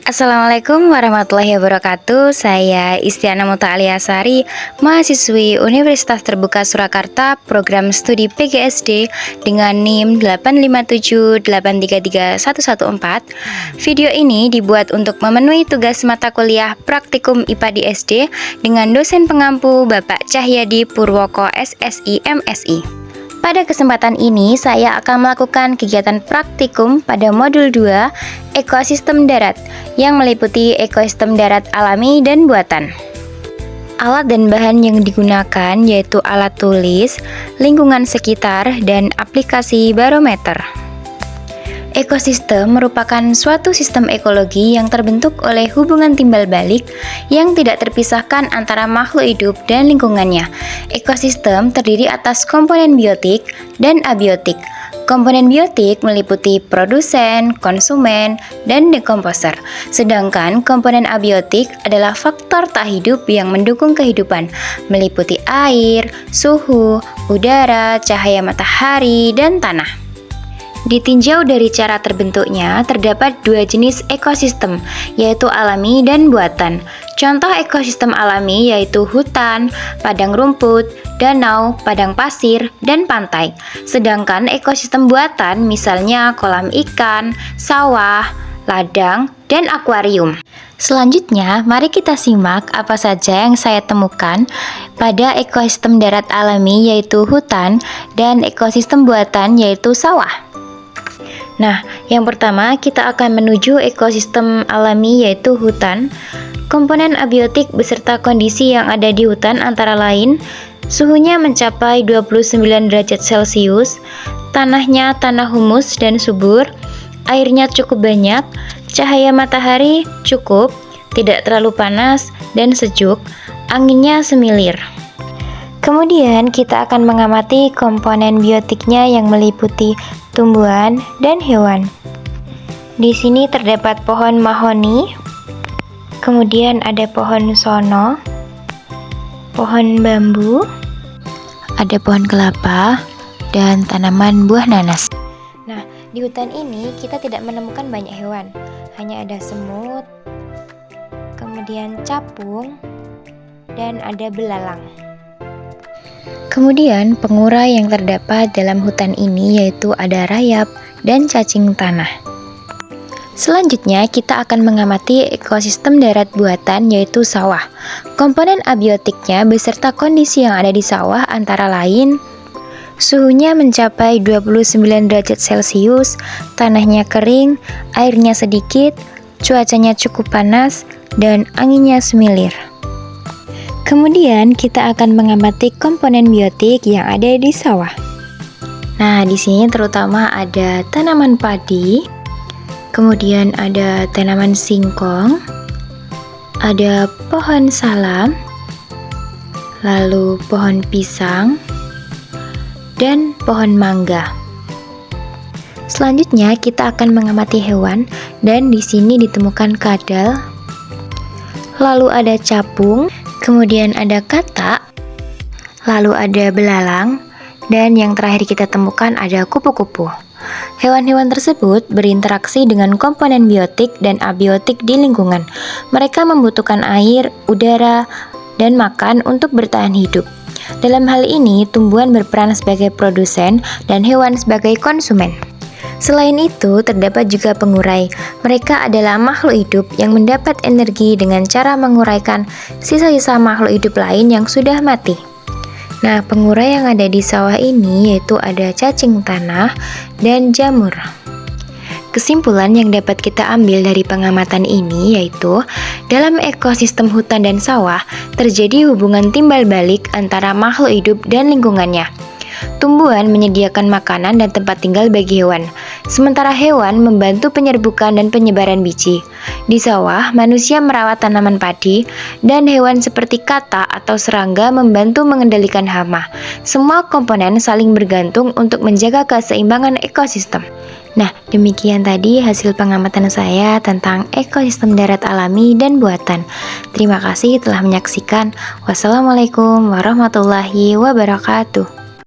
Assalamualaikum warahmatullahi wabarakatuh. Saya Istiana Muta'aliasari, mahasiswi Universitas Terbuka Surakarta, program studi PGSD dengan NIM 857833114. Video ini dibuat untuk memenuhi tugas mata kuliah praktikum IPA di SD dengan dosen pengampu Bapak Cahyadi Purwoko SSI MSI. Pada kesempatan ini, saya akan melakukan kegiatan praktikum pada modul 2, ekosistem darat, yang meliputi ekosistem darat alami dan buatan. Alat dan bahan yang digunakan yaitu alat tulis, lingkungan sekitar, dan aplikasi barometer. Ekosistem merupakan suatu sistem ekologi yang terbentuk oleh hubungan timbal balik yang tidak terpisahkan antara makhluk hidup dan lingkungannya. Ekosistem terdiri atas komponen biotik dan abiotik. Komponen biotik meliputi produsen, konsumen, dan dekomposer. Sedangkan komponen abiotik adalah faktor tak hidup yang mendukung kehidupan, meliputi air, suhu, udara, cahaya matahari, dan tanah. Ditinjau dari cara terbentuknya, terdapat dua jenis ekosistem, yaitu alami dan buatan. Contoh ekosistem alami yaitu hutan, padang rumput, danau, padang pasir, dan pantai. Sedangkan ekosistem buatan misalnya kolam ikan, sawah, ladang, dan akuarium. Selanjutnya, mari kita simak apa saja yang saya temukan pada ekosistem darat alami yaitu hutan dan ekosistem buatan yaitu sawah. Nah, yang pertama kita akan menuju ekosistem alami yaitu hutan. Komponen abiotik beserta kondisi yang ada di hutan antara lain suhunya mencapai 29 derajat Celcius, tanahnya tanah humus dan subur, airnya cukup banyak, cahaya matahari cukup, tidak terlalu panas dan sejuk, anginnya semilir. Kemudian kita akan mengamati komponen biotiknya yang meliputi tumbuhan dan hewan. Di sini terdapat pohon mahoni, kemudian ada pohon sono, pohon bambu, ada pohon kelapa, dan tanaman buah nanas. Nah, di hutan ini kita tidak menemukan banyak hewan, hanya ada semut, kemudian capung, dan ada belalang. Kemudian pengurai yang terdapat dalam hutan ini yaitu ada rayap dan cacing tanah. Selanjutnya kita akan mengamati ekosistem darat buatan yaitu sawah. Komponen abiotiknya beserta kondisi yang ada di sawah antara lain suhunya mencapai 29 derajat Celcius, tanahnya kering, airnya sedikit, cuacanya cukup panas, dan anginnya semilir. Kemudian kita akan mengamati komponen biotik yang ada di sawah. Nah, di sini terutama ada tanaman padi, kemudian ada tanaman singkong, ada pohon salam, lalu pohon pisang, dan pohon mangga. Selanjutnya kita akan mengamati hewan dan di sini ditemukan kadal, lalu ada capung, kemudian ada katak, lalu ada belalang, dan yang terakhir kita temukan ada kupu-kupu. Hewan-hewan tersebut berinteraksi dengan komponen biotik dan abiotik di lingkungan. Mereka membutuhkan air, udara, dan makan untuk bertahan hidup. Dalam hal ini, tumbuhan berperan sebagai produsen dan hewan sebagai konsumen. Selain itu, terdapat juga pengurai. Mereka adalah makhluk hidup yang mendapat energi dengan cara menguraikan sisa-sisa makhluk hidup lain yang sudah mati. Nah, pengurai yang ada di sawah ini yaitu ada cacing tanah dan jamur. Kesimpulan yang dapat kita ambil dari pengamatan ini yaitu dalam ekosistem hutan dan sawah terjadi hubungan timbal balik antara makhluk hidup dan lingkungannya. Tumbuhan menyediakan makanan dan tempat tinggal bagi hewan, sementara hewan membantu penyerbukan dan penyebaran biji. Di sawah, manusia merawat tanaman padi, dan hewan seperti katak atau serangga membantu mengendalikan hama. Semua komponen saling bergantung untuk menjaga keseimbangan ekosistem. Nah, demikian tadi hasil pengamatan saya tentang ekosistem darat alami dan buatan. Terima kasih telah menyaksikan. Wassalamualaikum warahmatullahi wabarakatuh.